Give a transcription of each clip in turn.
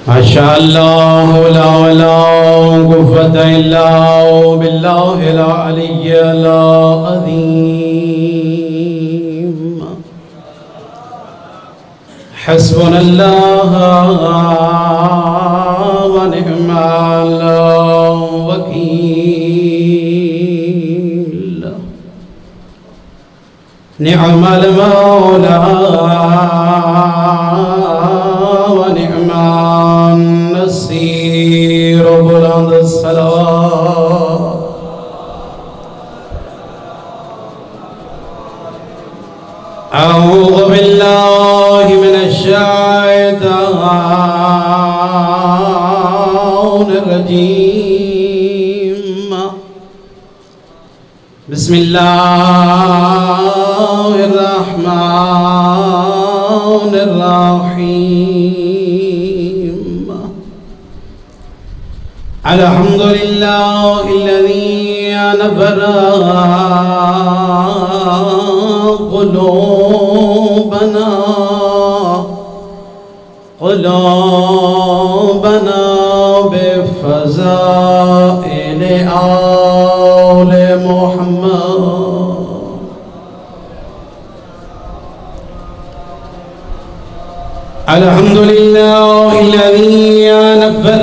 ماشاء اللہ لا قوة الا باللہ العلی العظیم حسبنا اللہ ونعم الوکیل نعم المولا ونعم النصير بلند الصلوات أعوذ بالله من الشيطان الرجيم بسم الله الرحمن الرحيم الحمد لله الذي أنفر قلوبنا بفضائل آل محمد الحمد لله الذي أنفر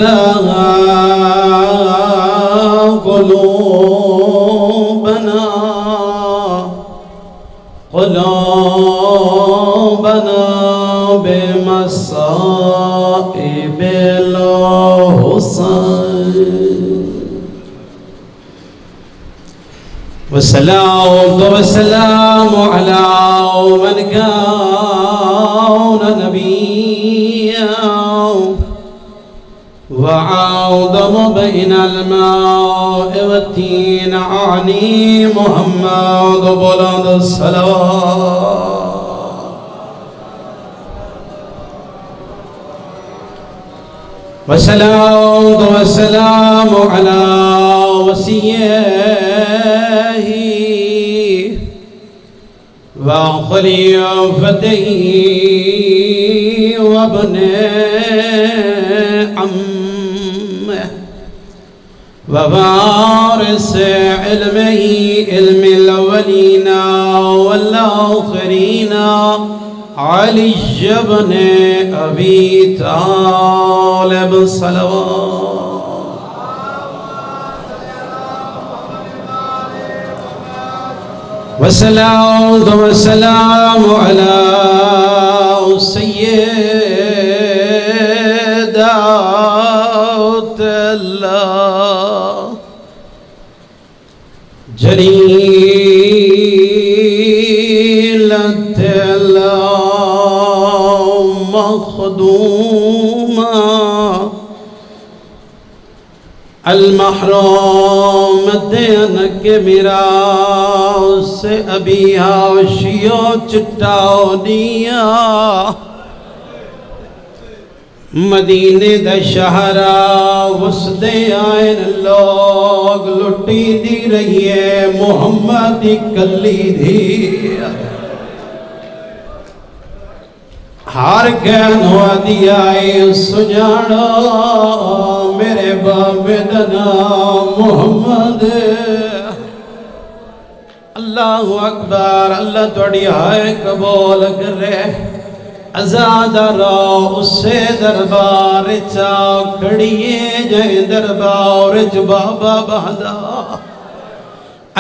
قلوبنا بمصائب الحسن والسلام على من كان نبيا وعوض بين الماء والتين عني محمد بلند الصلوات والسلام على وصيه وخليفته وابن عمه ووارث علمه علم الأولين والآخرين علي بن أبي طالب صلوات والسلام على سيدات الله جليلة الله مخدومة المحروم دینک میراث ابی حاشیو چٹاؤ دیا مدینے دا شہرہ وسدے آئین لوگ لٹی دی رہی ہے محمد دی کلی دی ہار گین ہوا دیا سجانا میرے باب دنا محمد اللہ اکبر اللہ توڑی آئے قبول کرے ازاد رو اسے دربار چاو کھڑیے جائے دربار چ بابا بہدا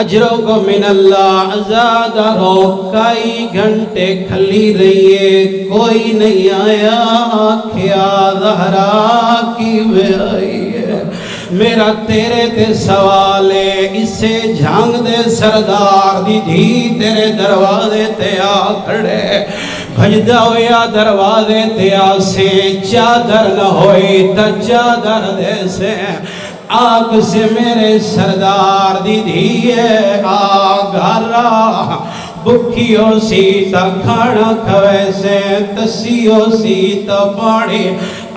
اجروں کو من اللہ ازاد رو کئی گھنٹے کھلی رہیے کوئی نہیں آیا کیا زہرا کی وے آئی ہے میرا تیرے تے سوال ہے اسے جھانگ دے سردار دی دھی تیرے دروازے تے آ کھڑے بھجدہ ہویا دروازے تے آسے چادر نہ ہوئی تا چادر دے سے آگ سے میرے سردار دی دیئے آگارا بکھیو سی تا کھانا کھوے سے تسیو سی تا پاڑی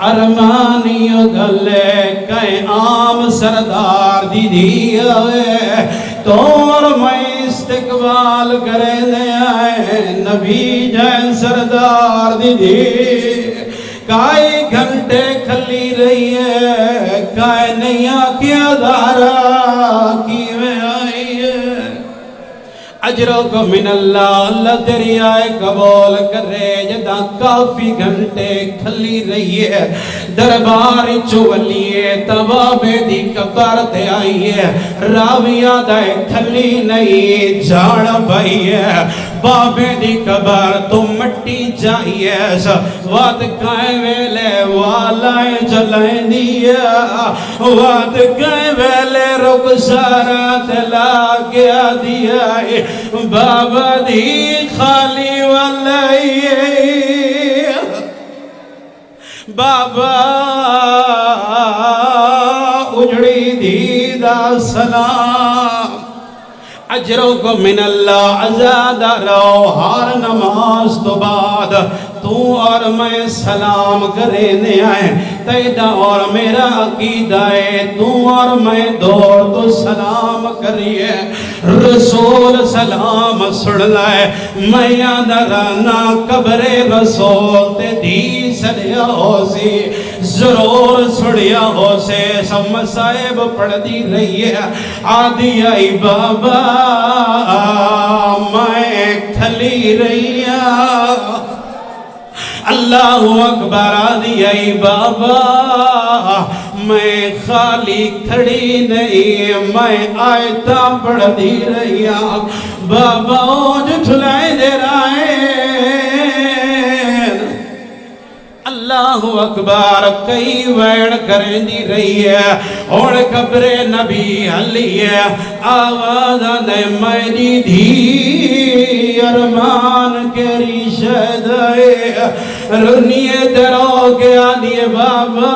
ارمانیو گلے کئے عام سردار دی دیئے تور میں استقبال کرے دے آئے نبی جائے سردار دی دیئے کئی گھنٹے کھلی رہی ہے، کئی نہیں آکیا دارا کی میں آئی ہے۔ اجروں کو من اللہ، اللہ تیری آئے قبول کرے، جدا کافی گھنٹے کھلی رہی ہے، دربار چولیے توابے دی قبر تے آئی ہے، راویہ دائے کھلی نہیں جاڑ بھائی ہے، بابے دی قبر تو مٹی جائیے، واد کائے ویلے والائے جلائیں دیا، واد کائے ویلے رک سارا تلا گیا دیا، بابا دی خالی والائی بابا اجڑی دی دا سلام۔ اجروں کو من اللہ عزادہ رو، ہر نماز تو بعد تو اور میں سلام کرنے آئے، تیدہ اور میرا عقیدہ ہے، تو اور میں دوڑ تو سلام کریے، رسول سلام سڑ لائے، میں یادرانا قبر رسول تے دی سڑیا ہو سی، ضرور سڑیا ہو سے، سب مسائب پڑھ دی رہی ہے، آدھی آئی بابا میں کھلی رہی ہے، اللہ اکبر آدھی آئی بابا میں خالی کھڑی نہیں، میں آیتاں پڑھ دی رہی ہوں، بابا جھٹلائے دے رہے، اللہ اکبر کئی ویڑ کریں دی رہی ہے، اور قبر نبی علی ہے، آواز آنے میری دھی ارمان کری شہدائے، رنیے درو گیا دیے بابا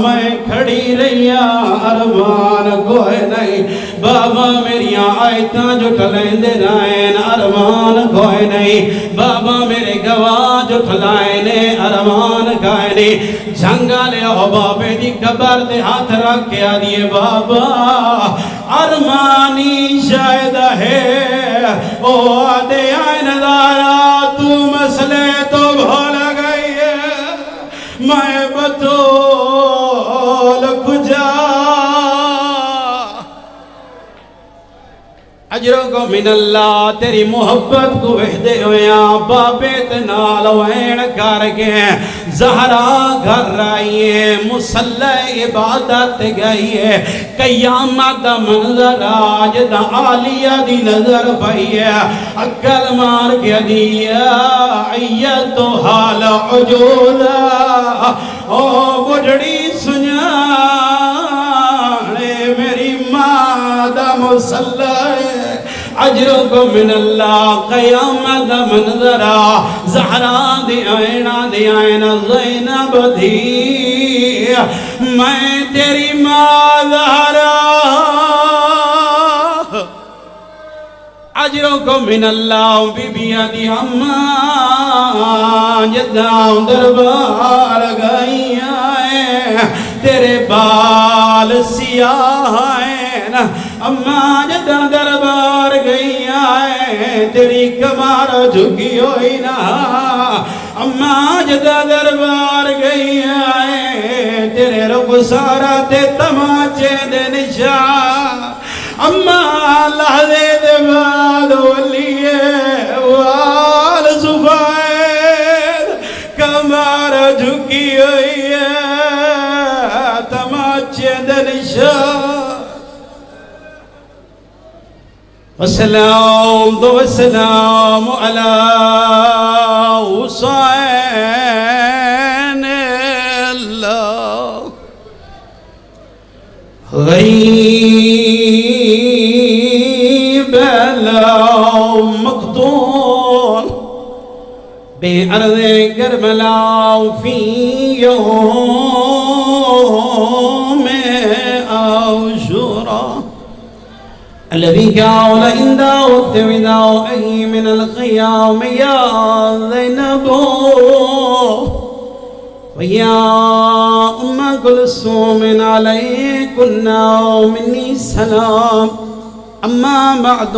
میں کھڑی رہیا، ارمان کوئی نہیں، بابا میری آیتاں جو ٹلیں دے رائیں، ارمان کوئی نہیں، بابا میرے گواہ جو ٹلائیں نے ارمان کوئی نہیں، جھنگا لے او بابے دی قبر دے ہاتھ رکھ کے آدھیے بابا ارمانی شاید ہے، او آدھے آئین دارا تو مسئلے تو بھول گئی ہے، میں بطول کجا، اجروں کو من اللہ تیری محبت کو وحدے ہویاں، بابے تنال وین کر کے زہرا گھر رائیے، مسلح عبادت گئیے، قیامت منظر آج دا عالیہ دی نظر پائیے، اکل مار کے دیا ایتو حال عجولا، او بڑھڑی سنیانے میری مادہ مسلح، اجروں کو من اللہ قیامت منظرہ، زہرا دی آئین زینب دی، میں تیری ماں زہرا، اجروں کو من اللہ بی بی دی اماں جداں دربار گئی آئے، تیرے بال سیاہ آئے، اماں جداں دربار گئی آئے، تیری کمار جھکی ہوئی نا، اماں جداں دربار گئی آئے، تیرے رخسارہ تے تماچے دے نشان، اماں لحظے دے بعد ولیے وال سفید، کمار جھکی ہوئی ہے تماچے دے نشان، والسلام والسلام على حسين الله غريب لا مقتول بأرض كربلاء في يوم عاشوراء الذي قال إن دعوت بدعائه من القيام يا زينب ويا أم كلثوم عليكن مني السلام، أما بعد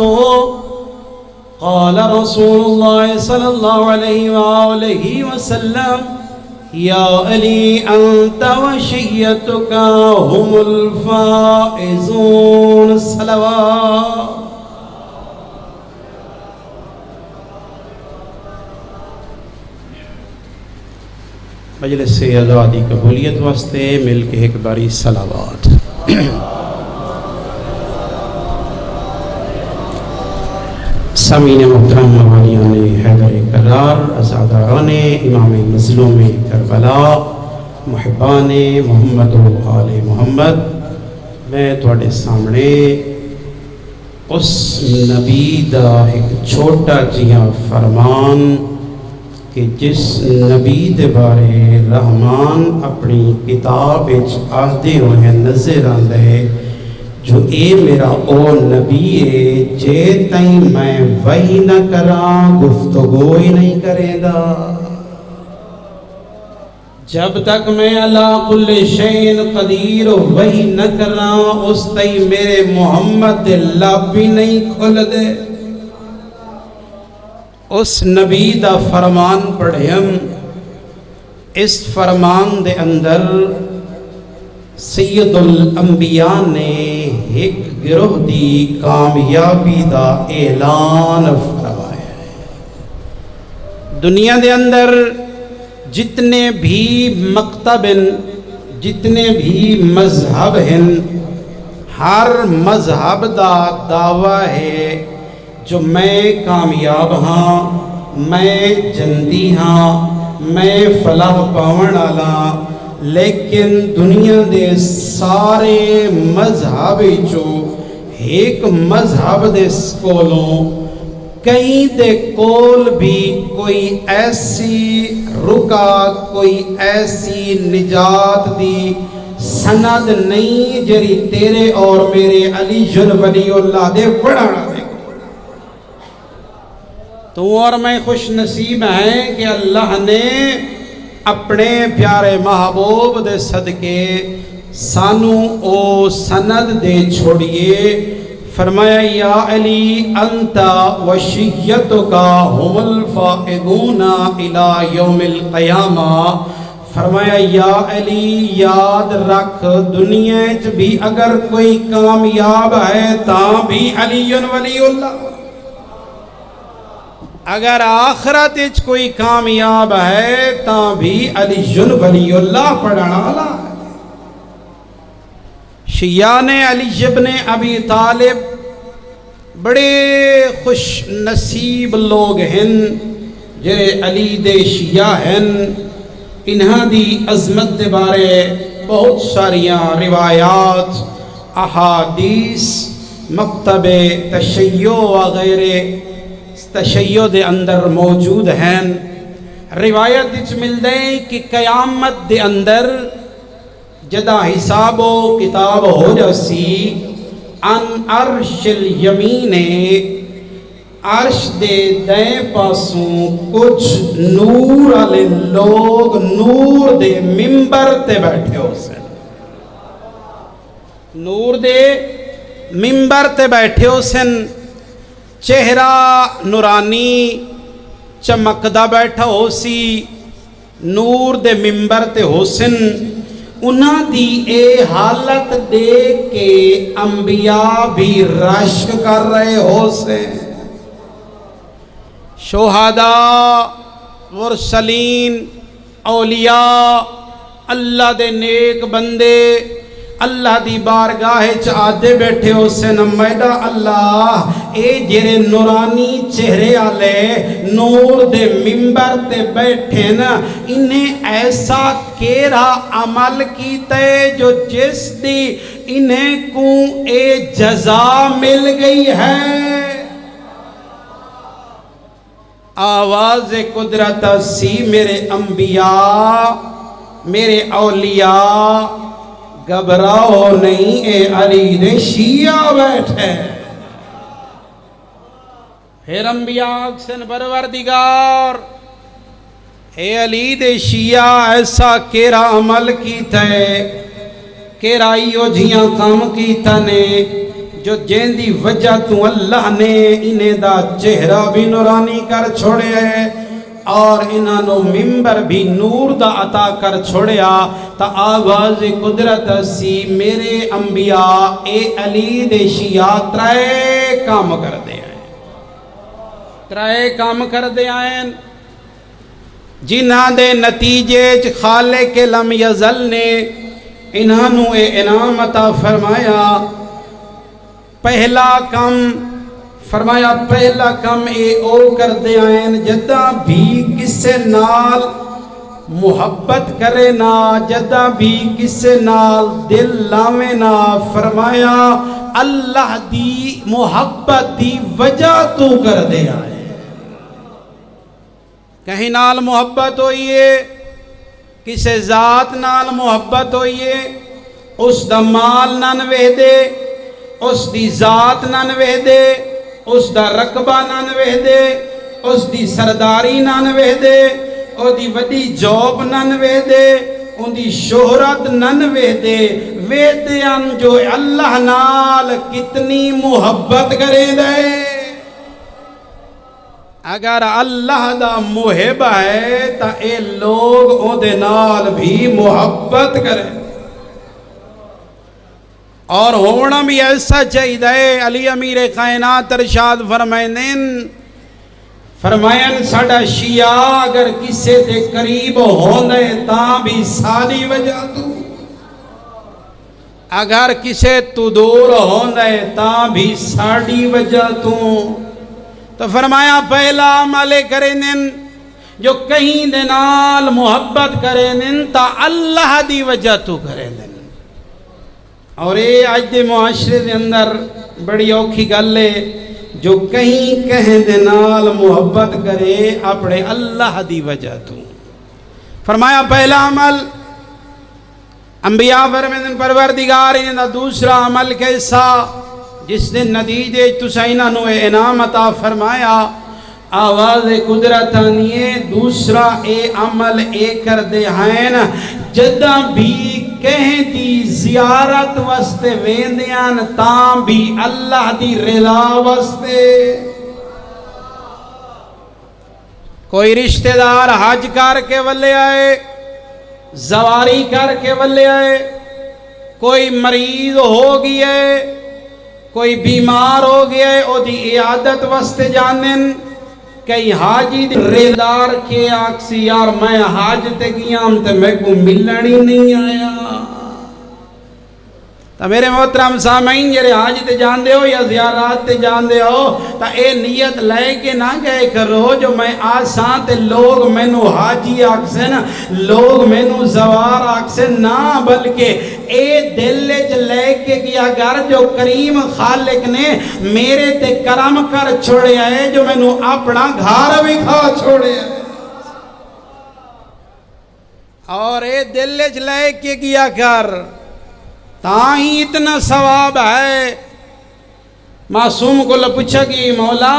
قال رسول الله صلى الله عليه وآله وسلم یا علی انت وشیتک هم الفائزون صلوات. مجلس سے آزادی قبولیت واسطے مل کے ایک باری صلوات. سامعین محترم، موالیان حیدر کرار، عزاداران امام مظلوم کربلا، محبان محمد و آل محمد، میں تواڈے سامنے اس نبی دا ایک چھوٹا جیاں فرمان کہ جس نبی دے بارے رحمان اپنی کتاب وچ آخدے ہوئے نظر آندے جو اے میرا او نبی ہے جے تائیں میں وحی نہ کراں گفتگو ہی نہیں کرے دا، جب تک میں علی کل شیء قدیر وحی نہ کراں اس تائیں میرے محمد دے لب بھی نہیں کھل دے. اس نبی دا فرمان پڑھے ہم. اس فرمان دے اندر سید الانبیاء نے ایک گروہ دی کامیابی دا اعلان فرمایا ہے. دنیا دے اندر جتنے بھی مکتب ہیں، جتنے بھی مذہب ہیں، ہر مذہب دا دعویٰ ہے جو میں کامیاب ہاں، میں جندی ہاں، میں فلاح پاون والا. لیکن دنیا دے سارے مذہب جو ایک مذہب دے کولوں کئی دے کول بھی کوئی ایسی رکا، کوئی ایسی نجات دی سند نہیں جری تیرے اور میرے علی ولی اللہ دے پڑھانا دے. تو اور میں خوش نصیب ہیں کہ اللہ نے اپنے پیارے محبوب دے صدقے سانو او سند دے چھوڑیے. فرمایا یا علی انت وشیتک هم الفائزون الى یوم القیامہ. فرمایا یا علی یاد رکھ دنیا وچ بھی اگر کوئی کامیاب ہے تاں بھی علی ولی اللہ، اگر آخرت وچ کوئی کامیاب ہے تاں بھی علی ولی اللہ پڑھنا والا ہے. شیعان علی ابن ابی طالب بڑے خوش نصیب لوگ ہیں جڑے علی دے شیعہ ہیں. انہاں دی عظمت دے بارے بہت ساریاں روایات، احادیث، مکتب تشیع وغیرہ تشیع دے اندر موجود ہیں. روایت وچ ملدے کہ قیامت دے اندر جدا حساب و کتاب ہو جاسی ان عرش الیمین عرش دے دائیں پاسوں کچھ نور والے لوگ نور دے منبر تے بیٹھے ہو سن. نور دے منبر تے بیٹھے ہو سن، چہرہ نورانی چمکدا بیٹھا ہو سی، نور دے منبر تے ہو سن. انہاں دی اے حالت دیکھ کے انبیاء بھی رشک کر رہے ہو سے. شہداء، مرسلین، اولیاء، اللہ دے نیک بندے اللہ دی بارگاہ آدھے بیٹھے ہو سے نمیدہ اللہ اے جرے نورانی چہرے آلے نور دے منبر تے بیٹھے نا، انہیں ایسا کیرا عمل کیتے جو جس دی انہیں کو اے جزا مل گئی ہے. آواز قدرت سی میرے انبیاء، میرے اولیاء، گھبراؤ نہیں اے علی دے شیعہ بیٹھے. پھر انبیاء اکسن پروردگار اے علی دے شیعہ ایسا کیرا عمل کیتا ہے، کیرا ایو جیاں کام کیتا نے جو جین دی وجہ تو اللہ نے انہیں دا چہرہ بھی نورانی کر چھوڑے ہے. اور انہوں ممبر بھی نور دا عطا کر چھوڑیا تا آواز قدرت سی میرے انبیاء اے علی دے شیعہ ترائے کام کر دے آئیں ترائے کام کر دے آئیں جنہاں دے نتیجے خالق لم یزل نے انہوں اے انعام عطا فرمایا پہلا کم فرمایا پہلا کم اے او کر دے آئین جدہ بھی کسے نال محبت کرے نا جدہ بھی کسے نال دل لاوے نا فرمایا اللہ دی محبت دی وجہ تو کر دے آئین کہیں نال محبت ہوئیے کسے ذات نال محبت ہوئیے اس دا مال نہ نوے دے اس دی ذات نہ نوے دے اس دا رقبہ نہ نوے دے اس دی سرداری نہ نوے دے او دی وڈی جوب نہ نوے دے ان دی شہرت نہ نوے دے ویدیان جو اللہ نال کتنی محبت کرے دے اگر اللہ دا محب ہے تا اے لوگ او دے نال بھی محبت کرے اور ہونا بھی ایسا چاہیے علی امیر کائنات ارشاد فرمائن ساڑا شیعہ اگر کسے دے قریب ہوندے تاں بھی ساری وجہ تو اگر کسے تو دور ہوندے تاں بھی ساری وجہ تو فرمایا پہلا عمل کریں جو کہیں دے نال محبت کریں تا اللہ دی وجہ تو کریں اور یہ آج دے معاشرے دے اندر بڑی اوکھی گل ہے جو کہیں دے نال محبت کرے اپنے اللہ دی وجہ تو فرمایا پہلا عمل انبیاء فرمائن پروردگار انہاں دوسرا عمل کیسا جس نے نتیجے تسائنہ نو انعام عطا فرمایا آواز قدرت آنیے دوسرا اے عمل اے کر دے ہیں جدہ بھی کہیں دی زیارت واسطے ویندیان تاں بھی اللہ دی رضا واسطے کوئی رشتہ دار حج کر کے ولے آئے زواری کر کے ولے آئے کوئی مریض ہو گیا ہے کوئی بیمار ہو گیا ہے او دی عیادت واسطے جانن کئی حاجی ریدار کے آکسی یار میں حاج تے گیا ہم تے میں کو ملن ہی نہیں آیا تا میرے محترم سامعین جرے حاج تے جان دے ہو یا زیارات تے جان دے ہو تا اے نیت لے کے نہ گئے کرو جو میں آسان تے لوگ میں نو حاجی آکسن لوگ میں نو زوار آکسن نہ بلکہ اے دل لے کے گیا گر جو کریم خالق نے میرے تے کرم کر چھوڑے آئے جو میں نو اپنا گھار بھی کھا چھوڑے آئے اور اے دل لے کے گیا گر تاں ہی اتنا ثواب ہے معصوم کو لپچھا گی مولا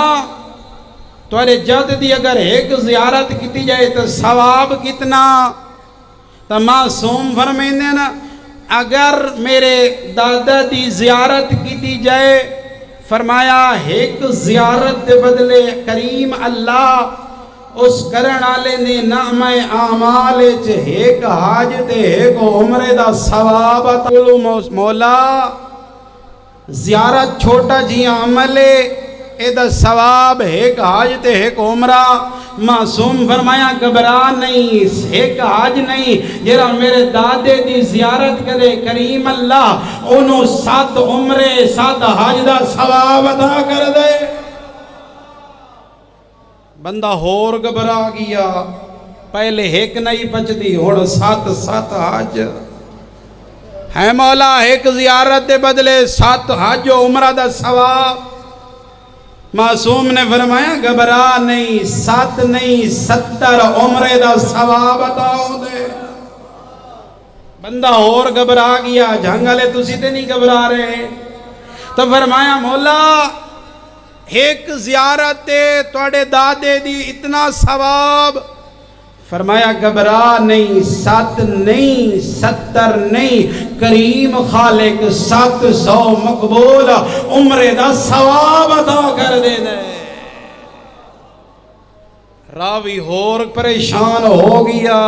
توارے جد دی اگر ایک زیارت کیتی جائے تو ثواب کتنا تو معصوم فرمائنے نا اگر میرے دادا دی زیارت کیتی جائے فرمایا ایک زیارت دے بدلے کریم اللہ اس کرن آلے نے نعمہ اعمال ایک حاج تے ایک عمرے دا ثواب تولو مولا زیارت چھوٹا جی عملے اے دا ثواب ایک حاج تے ایک عمرہ معصوم فرمایا گھبرا نہیں ایک حاج نہیں جرا میرے دادے دی زیارت کرے کریم اللہ انہوں 7 عمرے 7 حاج دا ثواب عطا کر دے بندہ ہور گھبرا گیا پہلے ایک نہیں پچھتی ہوڑ 7 حج ہے مولا ایک زیارت دے بدلے 7 حج و عمرہ دا ثواب معصوم نے فرمایا گھبرا نہیں 7 نہیں 70 عمرے دا ثواب عطا دے بندہ اور گھبرا گیا جھنگلے تسی تے نہیں گھبرا رہے تو فرمایا مولا ایک زیارت توڑے دادے دی اتنا ثواب فرمایا گھبرا نہیں 7 نہیں 70 نہیں کریم خالق 700 مقبول عمرے دا ثواب عطا کر دے دے راوی ہور پریشان ہو گیا،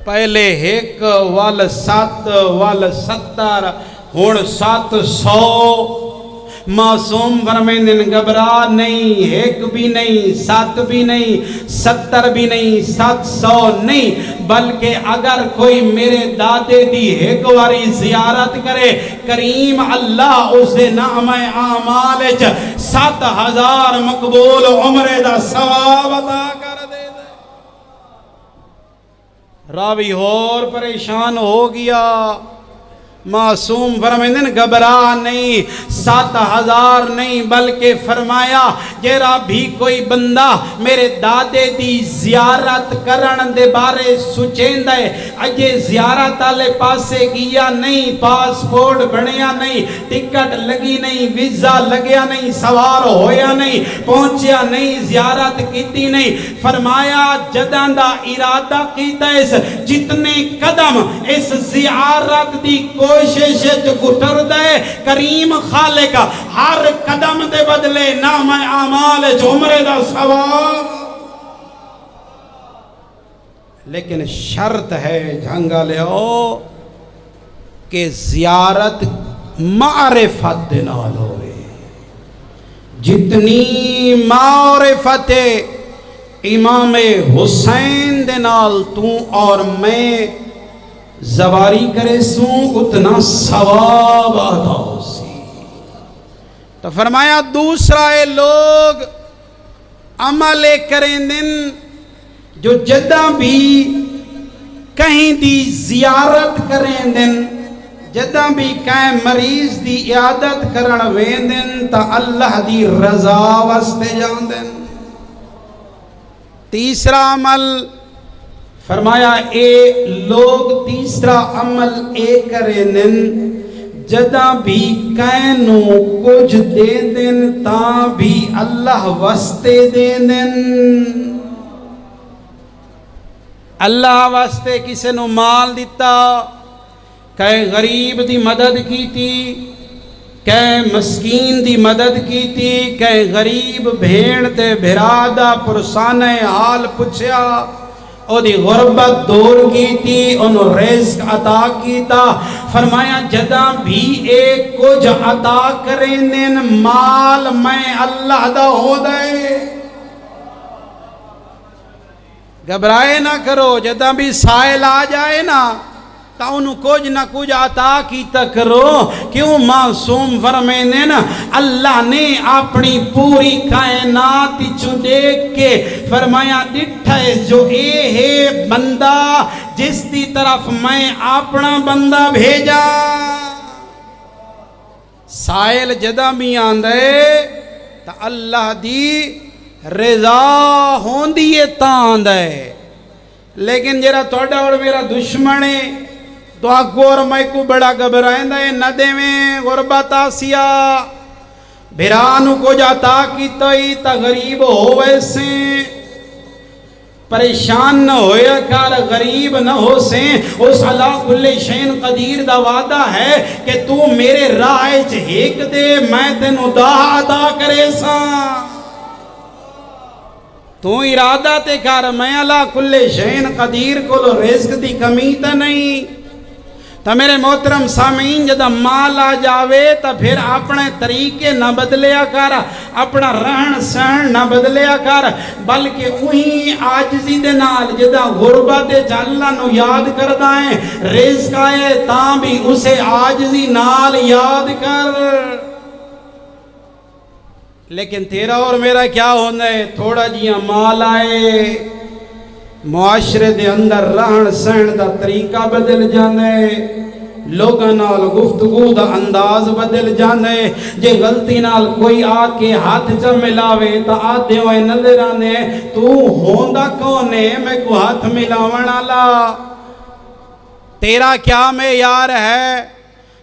پہلے ایک وال 7 وال 70 ہون 700۔ معصوم فرمیندن گھبرا نہیں، ایک بھی نہیں، 7 بھی نہیں، 70 بھی نہیں، 700 نہیں، بلکہ اگر کوئی میرے دادے دی ایک واری زیارت کرے، کریم اللہ اسے نعمہ اعمال 7000 مقبول عمرے دا ثواب عطا کر دے دے۔ راوی اور پریشان ہو گیا، معصوم فرمائندن گھبرا نہیں، 7000 نہیں، بلکہ فرمایا جیرا بھی کوئی بندہ میرے دادے دی زیارت کرن دے بارے سچیندہ ہے، اجے زیارت آلے پاسے گیا نہیں، پاسپورٹ بنیا نہیں، ٹکٹ لگی نہیں، ویزا لگیا نہیں، سوار ہویا نہیں، پہنچیا نہیں، زیارت کیتی نہیں، فرمایا جدان دا ارادہ کیتا اس جتنے قدم اس زیارت دی کوشش گٹر دے، کریم خالق ہر قدم دے بدلے نام اعمال عمرے دا ثواب۔ لیکن شرط ہے جھنگا لے او کہ زیارت معرفت دے نال ہوئے، جتنی معرفت امام حسین دے نال تو اور میں زواری کرے سوں اتنا ثواب عطا ہو سی۔ تو فرمایا دوسرا اے لوگ عمل کریں دن جو جدہ بھی کہیں دی زیارت کریں دن، جدہ بھی کہیں مریض دی عیادت کرن وین دن تا اللہ دی رضا واسطے جان دن۔ تیسرا عمل فرمایا اے لوگ تیسرا عمل اے کریں جدہ بھی کینو کچھ دے دن تاں بھی اللہ واسطے دے دن۔ اللہ واسطے کسے نو مال دیتا، کہے غریب دی مدد کی تھی، کہے مسکین دی مدد کی تھی، کہے غریب بھیڑ تے بھرادا پرسانے حال پچھیا، او دی غربت دور کی تھی، انہوں رزق عطا کیتا۔ فرمایا جدہ بھی ایک کچھ عطا کریں دن مال میں اللہ دا ہو دے، گھبرائے نہ کرو، جدہ بھی سائل آ جائے نا تا انہوں کچھ نہ کچھ عطا کیتا کرو، کیوں معصوم فرمینے نا اللہ نے اپنی پوری کائنات چو دیکھ کے فرمایا ڈٹھا ہے جو اے ہے بندہ جس دی طرف میں اپنا بندہ بھیجا۔ سائل جدہ بھی آندھے تا اللہ دی رضا ہوندی ہے تا آندھے، لیکن جرا توڑا اور میرا دشمنے تو آگو اور میں کو بڑا گھبرائیں دے نہ دے میں غربت آسیا بھرانو کو جاتا کی تئی تا غریب ہو ویسے پریشان نہ ہویا کار غریب نہ ہو سے، اس اللہ کل شین قدیر دا وعدہ ہے کہ تو میرے رائے چہیک دے میں تینو دا عطا کرے سا، تو ارادہ تے کار میں اللہ کل شین قدیر کو لو رزق دی کمی تا نہیں۔ تو میرے محترم سامعین جدہ مال آ جاوے تو پھر اپنے طریقے نہ بدلیا کر، اپنا رہن سہن نہ بدلیا کر، بلکہ وہی آجزی دے نال جدہ غربت اللہ نو یاد کر دائیں، رزق آئے تاں بھی اسے آجزی نال یاد کر۔ لیکن تیرا اور میرا کیا ہونا ہے، تھوڑا جیاں مال آئے معاشرے دے اندر رہن سہن دا طریقہ بدل جانے، لوگاں نال گفتگو دا انداز بدل جانے، جے غلطی نال کوئی آکے ہاتھ چا ملاوے تا آدھے ہوئے نظر آنے تو ہوندہ کونے میں کو ہاتھ ملاونا لا، تیرا کیا معیار ہے؟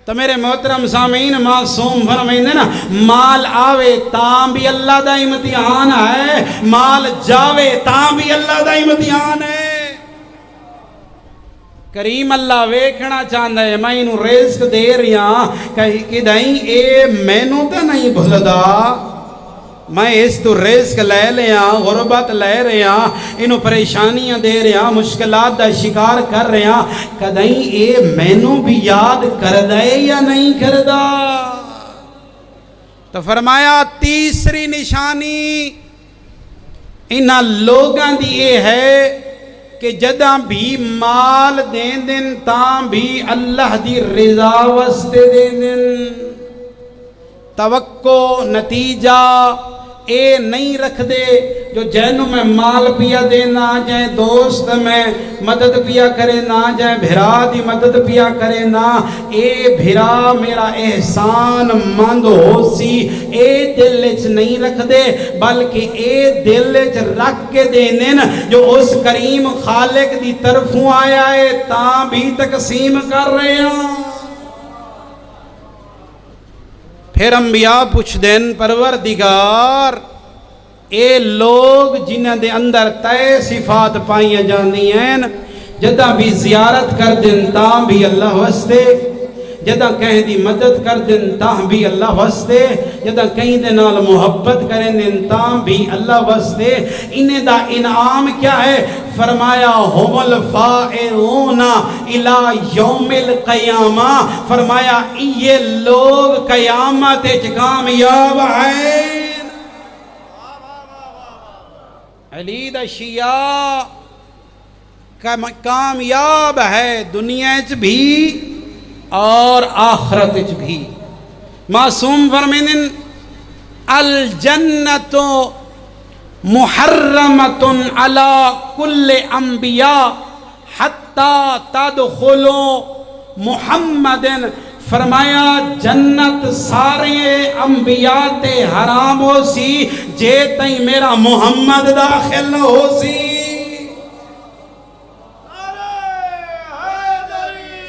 تو میرے محترم سامعین معصوم فرمائیں نا مال آوے تاں بھی اللہ دا امتحان ہے، مال جاوے تاں بھی اللہ دا امتحان ہے۔ کریم اللہ ویکھنا چاہتا ہے میں انہوں رزق دے رہا کہ دائیں اے مینوں تے نہیں بھلدا، میں اس تو رزق لے لیا غربت لے رہا انہوں پریشانیاں دے رہا مشکلات دا شکار کر رہا کدیں اے مینوں بھی یاد کر دے یا نہیں کر دا تو فرمایا تیسری نشانی انہاں لوگاں دی یہ ہے کہ جداں بھی مال دین دن تاں بھی اللہ دی رضا واسطے دین دن توقع نتیجہ اے نہیں رکھ دے جو جینوں میں مال پیا دینا جائے دوست میں مدد پیا کرے نہ جائے بھرا دی مدد پیا کرے نہ اے بھرا میرا احسان مند ہو سی اے دل وچ نہیں رکھ دے بلکہ اے دل وچ رکھ کے دینن جو اس کریم خالق دی طرفوں آیا ہے تاں بھی تقسیم کر رہے ہیں پھر انبیاء پوچھ دین پروردگار اے لوگ جنہ دے اندر تے صفات پائیاں جاندی ہیں جدہ بھی زیارت کر دن تاں بھی اللہ واسطے جدہ کہیں دی مدد کر دن تاں بھی اللہ واسطے جدہ کہیں دے نال محبت کریں دن تاں بھی اللہ واسطے انہیں دا انعام کیا ہے فرمایا ہم الفائزون الی یوم القیامہ فرمایا یہ لوگ قیامت کامیاب ہیں علی دا شیعہ کامیاب ہے دنیا چ بھی اور آخرت بھی معصوم فرمینن الجنت محرمت علی کل انبیاء حتی تدخلوا محمد فرمایا جنت سارے انبیاء تے حرام ہو سی جے تائیں میرا محمد داخل نہ ہو سی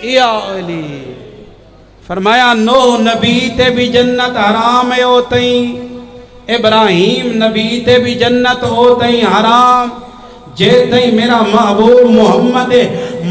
یا علی فرمایا نوح نبی تے بھی جنت حرام ہے ہوتیں ابراہیم نبی تے بھی جنت ہوتیں حرام جے تئیں میرا محبوب محمد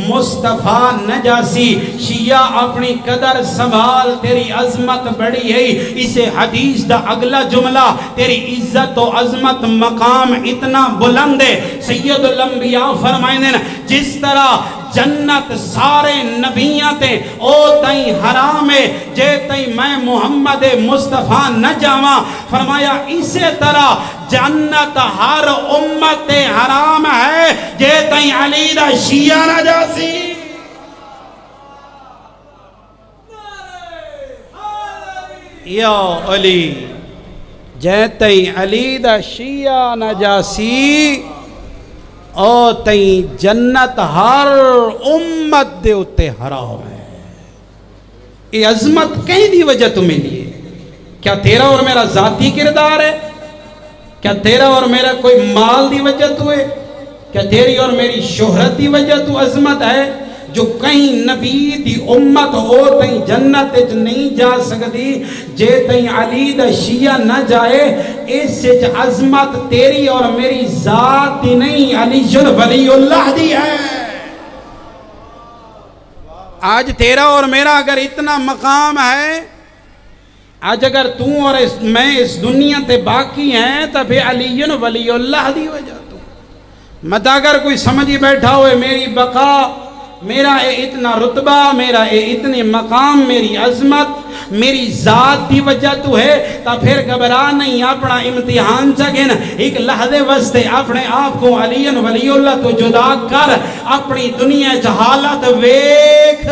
مصطفیٰ نجاسی شیعہ اپنی قدر سنبھال تیری عظمت بڑی ہے اسے حدیث دا اگلا جملہ تیری عزت و عظمت مقام اتنا بلند ہے سید الانبیاء فرمائیں جس طرح جنت سارے نبیاں تے او تائیں حرام ہے جے تائیں میں محمد مصطفیٰ نہ جاواں فرمایا اسی طرح جنت ہر امت حرام ہے جے تائیں علی دا شیعہ نہ جاسی یا علی جے تائیں علی دا شیعہ نہ جاسی او تئیں جنت ہر امت دے اتے حرام ہے یہ عظمت کہیں دی وجہ تمہیں لیے کیا تیرا اور میرا ذاتی کردار ہے کیا تیرا اور میرا کوئی مال دی وجہ تو ہے کیا تیری اور میری شہرت دی وجہ تو عظمت ہے جو کہیں نبی دی امت ہو تئیں جنت نہیں جا سکتی جے تئیں علی دا شیعہ نہ جائے اس سے عظمت تیری اور میری ذات دی نہیں علی ولی اللہ دی ہے آج تیرا اور میرا اگر اتنا مقام ہے آج اگر تو اور میں اس دنیا تے باقی ہیں تو پھر علی ولی اللہ دی وجہ تو مت اگر کوئی سمجھی بیٹھا ہوئے میری بقا میرا اے اتنا رتبہ میرا اے اتنے مقام میری عظمت میری ذات دی وجہ تو ہے تا پھر گھبرا نہیں اپنا امتحان چگن ایک لحظے واسطے اپنے آپ کو علی ولی اللہ تو جدا کر اپنی دنیا حالت ویکھ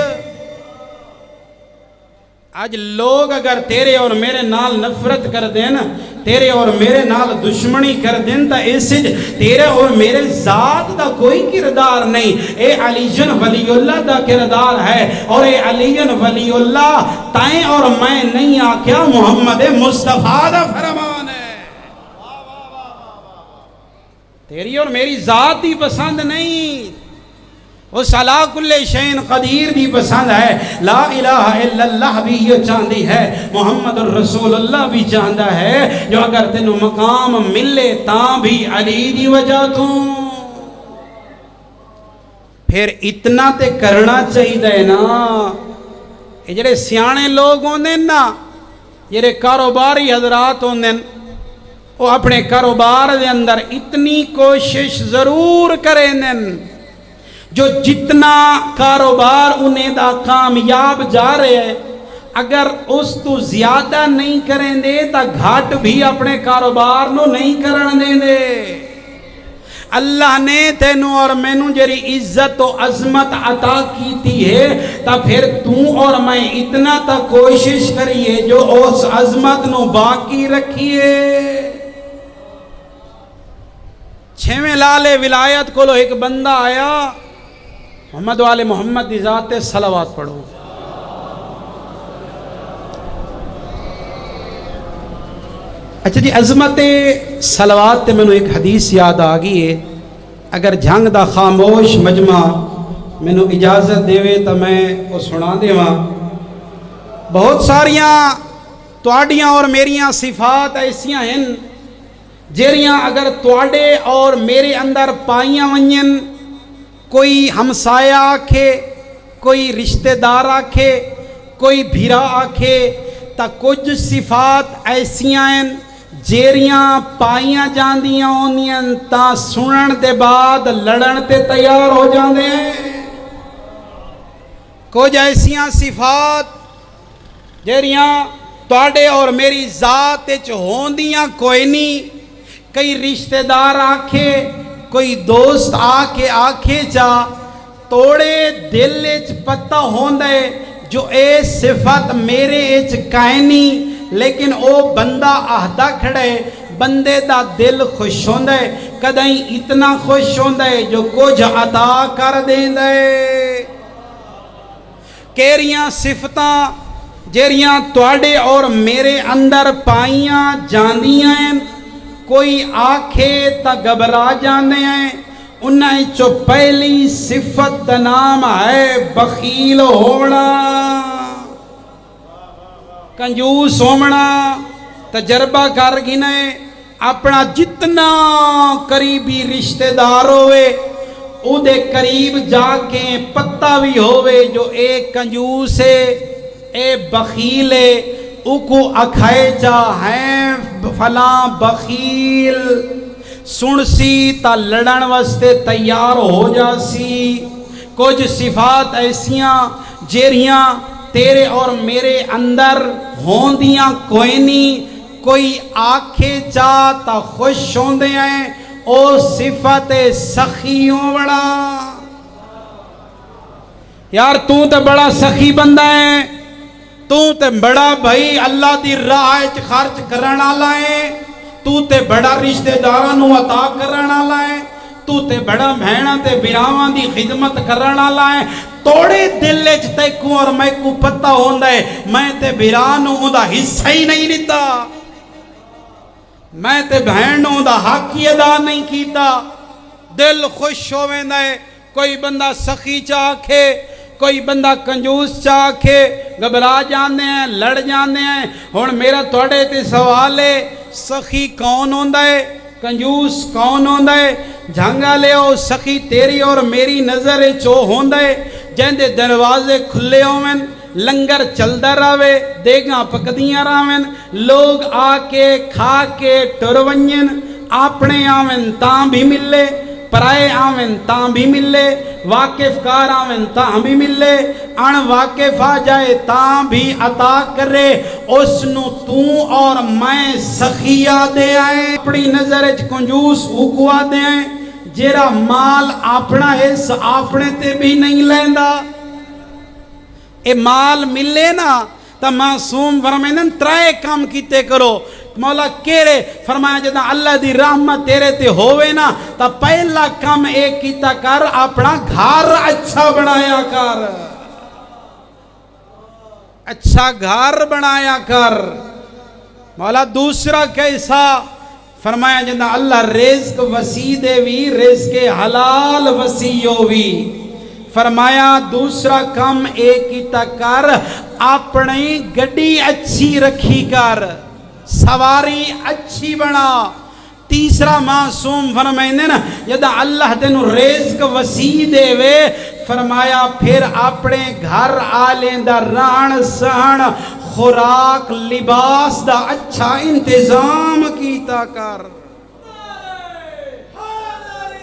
آج لوگ اگر تیرے اور میرے نال نفرت کر دین تیرے اور میرے نال دشمنی کر دین تا اس سے تیرے اور میرے ذات دا کوئی کردار نہیں اے علی ولی اللہ دا کردار ہے اور اے علی ولی اللہ تائیں اور میں نہیں آکیا محمد مصطفیٰ دا فرمان ہے تیری اور میری ذات دی پسند نہیں اس علا کل شین قدیر دی پسند ہے لا الہ الا اللہ بھی یہ چاندی ہے محمد الرسول اللہ بھی چاندہ ہے جو اگر تینوں مقام ملے تاں بھی علی دی وجہ تو پھر اتنا تے کرنا چاہیے نا یہ جڑے سیانے لوگ ہوندے نا جڑے کاروباری حضرات ہوندے وہ اپنے کاروبار دے اندر اتنی کوشش ضرور کریں جو جتنا کاروبار انہیں دا کامیاب جا رہے ہے، اگر اس تو زیادہ نہیں کریں دے تا گھاٹ بھی اپنے کاروبار نو نہیں کرن دیں دے۔ اللہ نے تینوں اور مینوں جری عزت و عظمت عطا کیتی ہے، تا پھر تو اور میں اتنا تا کوشش کریے جو اس عظمت نو باقی رکھیے۔ 6ویں لالے ولایت کو لو ایک بندہ آیا، محمد والے محمد دی ذات صلوات پڑھو۔ اچھا جی، عظمت صلوات تے میں ایک حدیث یاد آ گئی ہے، اگر جھنگ دا خاموش مجمع میں اجازت دے تو میں وہ سنا دیواں۔ بہت ساریاں تواڈیاں اور میریاں صفات ایسیاں ہیں جیریاں اگر تواڈے اور میرے اندر پائیاں ونجن، کوئی ہمسایا آکھے، کوئی رشتہ دار آکھے، کوئی بھیرا آکھے، تا کچھ صفات ایسیاں ہیں جیریاں پائیاں جاندیاں ہوندیاں تا سنن دے بعد لڑن تے تیار ہو جاندے ہیں۔ کچھ ایسیاں صفات جیریاں تواڈے اور میری ذات وچ ہوندیاں کوئی نہیں، کئی رشتہ دار آکھے، کوئی دوست آکھے چا توڑے دل وچ پتہ ہوندے جو اے صفت میرے وچ کائنی، لیکن او بندہ آہدا کھڑے، بندے دا دل خوش ہوندے، کدیں اتنا خوش ہوندے جو کچھ عطا کر دیندے۔ کیریاں صفتاں جیریاں تواڈے اور میرے اندر پائیاں جاندیاں ہیں، کوئی آکھے تا گھبرا جاندے ہیں۔ انہیں چو پہلی صفت دا نام ہے بخیل ہونا، کنجوس ہونا۔ تجربہ کر گنے اپنا جتنا قریبی رشتہ دار ہوئے او دے قریب جا کے پتہ بھی ہوئے جو اے کنجوس ہے، اے بخیل ہے، او کو اکھائے جا ہیں فلاں بخیل، سن سی تا لڑن واسطے تیار ہو جا سی۔ کچھ صفات ایسیاں جیریاں تیرے اور میرے اندر ہوندیاں کوئی نہیں، کوئی آکھے چاہتا خوش ہوندے ہیں، او صفت سخیوں بڑا۔ یار تو تے بڑا سخی بندہ ہے، تو تے بڑا بھائی اللہ دی راہ وچ خرچ کرن والا ہے، تو تے بڑا رشتہ داراں نو عطا کرن والا ہے، تو تے بڑا بہناں تے بھراواں دی خدمت کرن والا ہے۔ توڑے دل وچ تے کو اور میں کو پتہ ہوندا ہے میں تے بھرا نو اوندا حصہ ہی نہیں دتا، میں تے بہن نو اوندا حق ہی ادا نہیں کیتا، دل خوش ہو ویندا ہے۔ کوئی بندہ سخی چاکھے، کوئی بندہ کنجوس چاکھے، گھبرا جاندے ہیں، لڑ جاندے ہیں۔ ہن میرا تواڈے تے سوال ہے، سخی کون ہوندا ہے، کنجوس کون ہوندا ہے؟ جھنگا لے او سخی تیری اور میری نظر چو ہوندا ہے جہندے دروازے کھلے ہوویں، لنگر چلدا رہے، دیگاں پکدیاں رہویں، لوگ آ کے کھا کے ٹر ونجن، اپنے آویں تاں بھی ملے، پرائے آویں تاں بھی ملے، واقف کار آویں تاں بھی ملے، ان واقف آ جائے تاں بھی عطا کرے۔ اس نو تو اور میں سخیا دے آئے، اپنی نظر اچ کنجوس اوکوا دے آئے، جیرا مال اپنا حص اپنے تے بھی نہیں لیندا۔ اے مال ملے نا تا معصوم فرمائیں ترائے کام کیتے کرو۔ مولا کیرے فرمایا جدا اللہ دی رحمت تیرے تے ہوئے نا تا پہلا کام ایک کیتا کر، اپنا گھر اچھا بنایا کر، اچھا گھر بنایا کر۔ مولا دوسرا کیسا فرمایا جدا اللہ رزق وسیع دے وی، رزق حلال وسیع ہووی۔ فرمایا دوسرا کام ایک کیتا کر، اپنی گڈی اچھی رکھی کر، سواری اچھی بنا۔ تیسرا معصوم فرمائندے نا جدا اللہ تینو رزق وسیع دے وے، فرمایا پھر اپنے گھر آلیں دا رہن سہن خوراک لباس دا اچھا انتظام کیتا کر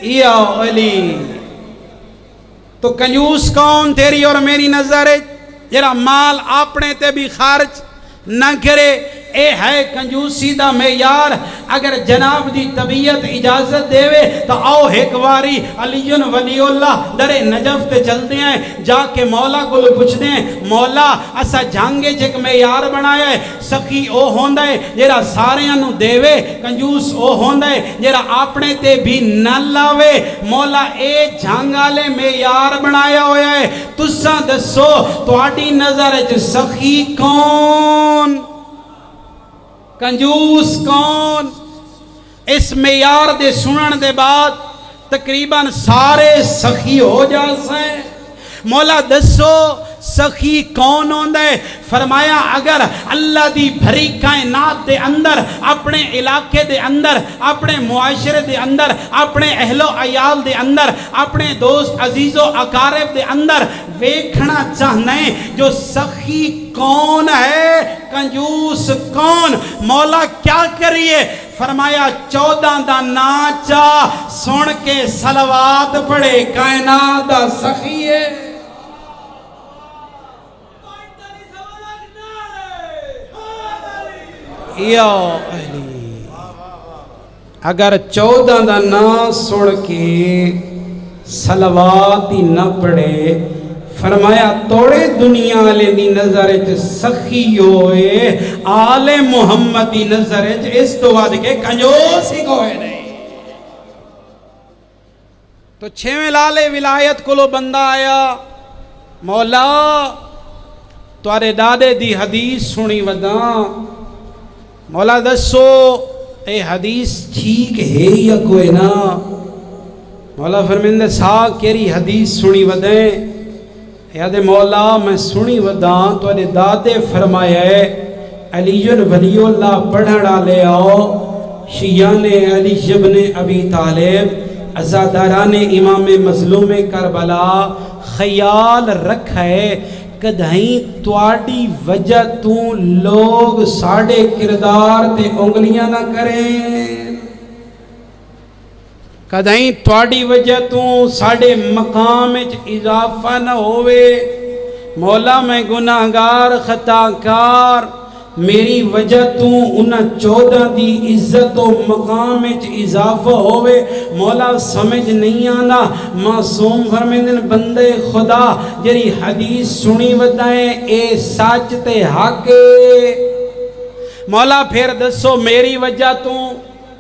یا علی تو کنجوس کون تیری اور میری نظر ہے جرا مال اپنے تے بھی خرچ نہ کرے اے ہے کنجوسی دا معیار اگر جناب دی طبیعت اجازت دے تو آؤ ایک واری علی ولی اللہ در نجف تے چلتے ہیں جا کے مولا کو پوچھتے ہیں مولا اسا جانگے جک معیار بنایا ہے سخی او ہوندا ہے جیرا سارے انو دیوے کنجوس او ہوندا ہے جیرا اپنے تے بھی نہ لاوے مولا اے جانگالے معیار بنایا ہویا ہے تساں دسو تواڈی نظر وچ سخی کون کنجوس کون اس معیار دے سنن دے بعد تقریباً سارے سخی ہو جاسے مولا دسو سخی کون ہوندا ہے فرمایا اگر اللہ دی بھری کائنات دے اندر اپنے علاقے دے اندر اپنے معاشرے دے اندر اپنے اہل و عیال دے اندر اپنے دوست عزیز و اقارب دے اندر ویکھنا چاہنا ہے جو سخی کون ہے کنجوس کون مولا کیا کریے فرمایا 14 دا ناچا سن کے صلوات پڑھے کائنات دا سخی ہے یا علی اگر 14 دا نا سن کے صلوات ہی نہ پڑھے فرمایا توڑے دنیا لے دی نظر سخی ہوئے آل محمد دی نظر اس تو بعد کے کنجوس ہی کوئے نہیں تو 6 لالے ولایت کو لو بندہ آیا مولا توارے دادے دی حدیث سنی وداں مولا دسو اے حدیث ٹھیک ہے یا کوئی نہ مولا فرمیندے سا کیری حدیث سنی ودیں یاد مولا میں سنی وداں تو اے دادے فرمایا ہے علی ولی اللہ پڑھنا لے آؤ شیعان علی ابن ابی طالب عزاداران امام مظلوم کربلا خیال رکھے کدھائیں تواڈی وجہ تو لوگ ساڑے کردار تے انگلیاں نہ کریں کدھائیں تواڈی وجہ تو ساڑے مقام اضافہ نہ ہوئے مولا میں گناہگار خطاکار میری وجہ تو انہ 14 دی عزت و مقام اضافہ ہوئے مولا سمجھ نہیں آنا معصوم فرمیندن بندے خدا جری حدیث سنی ودائیں اے سچ تے حق مولا پھر دسو میری وجہ تو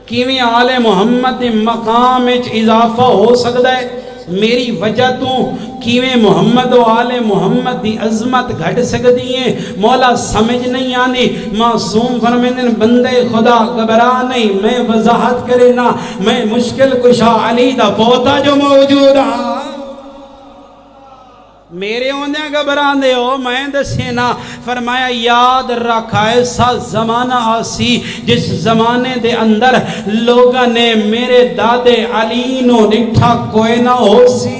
کیویں آل محمد مقام اضافہ ہو سکتا ہے میری وجہ تو کیویں محمد و آل محمد دی عظمت گھٹ سکتی ہیں مولا سمجھ نہیں آنی معصوم فرمیندن بندے خدا گھبرا نہیں میں وضاحت کرے نا میں مشکل کشا علی دا پوتا جو موجود ہاں میرے ہوندے گھبران دے ہو میں دسینا فرمایا یاد رکھا ایسا زمانہ آسی جس زمانے دے اندر لوگاں نے میرے دادے علی نو نٹھا کوئی نہ ہو سی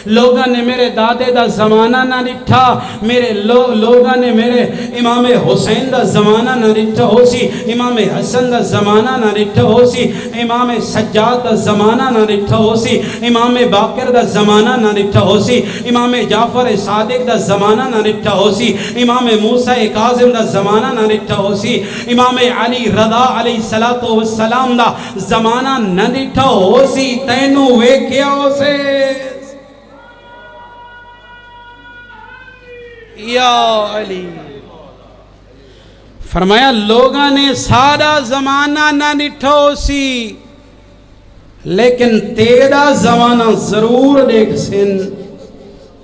لوگاں نے میرے دادے دا زمانہ نہ رٹھا میرے لوگاں نے میرے امام حسین دا زمانہ نہ رٹھا ہو سی امام حسن دا زمانہ نہ رٹھا ہو سی امام سجاد دا زمانہ نہ رٹھا ہو سی امام باقر دا زمانہ نہ رٹھا ہو سی امام جعفر صادق دا زمانہ نہ رٹھا ہو سی امام موسیٰ کاظم دا زمانہ نہ رٹھا ہو سی امام علی رضا علیہ السلام دا زمانہ نہ رٹھا ہو سی تینوں ویکھیا ہو سے یا علی فرمایا لوگاں نے سارا زمانہ نہ نٹھو سی لیکن تیرا زمانہ ضرور دیکھ سن